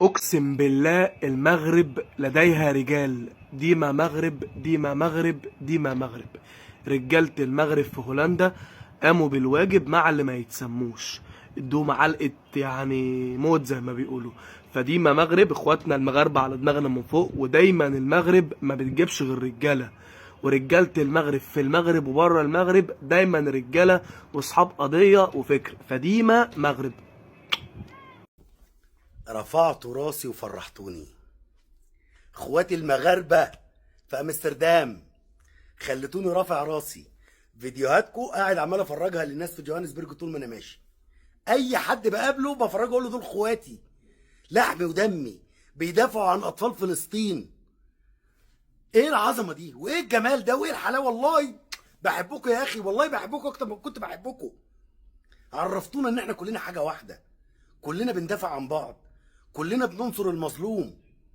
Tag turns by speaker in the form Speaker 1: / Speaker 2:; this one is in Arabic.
Speaker 1: أقسم بالله المغرب لديها رجال. ديما مغرب ديما مغرب ديما مغرب. رجالة المغرب في هولندا قاموا بالواجب مع اللي ما يتسموش، ادوهم علقة يعني موت زي ما بيقولوا. فديما مغرب اخواتنا المغاربة على دماغنا من فوق، ودايما المغرب ما بتجيبش غير رجالة، ورجالة المغرب في المغرب وبره المغرب دايما رجالة واصحاب قضية وفكر. فديما مغرب.
Speaker 2: رفعتوا راسي وفرحتوني. اخواتي المغاربة في امستردام خلتوني رافع راسي. فيديوهاتكم قاعد عمال افرجها للناس في جوهانسبرج طول ما انا ماشي. اي حد بقابله بفرجه اقول له دول اخواتي لحمي ودمي بيدافعوا عن اطفال فلسطين. ايه العظمه دي وايه الجمال ده وايه الحلاوه؟ والله بحبكم يا اخي، والله بحبكم اكتر ما كنت بحبكم. عرفتونا ان احنا كلنا حاجه واحده، كلنا بندافع عن بعض، كلنا بننصر المظلوم.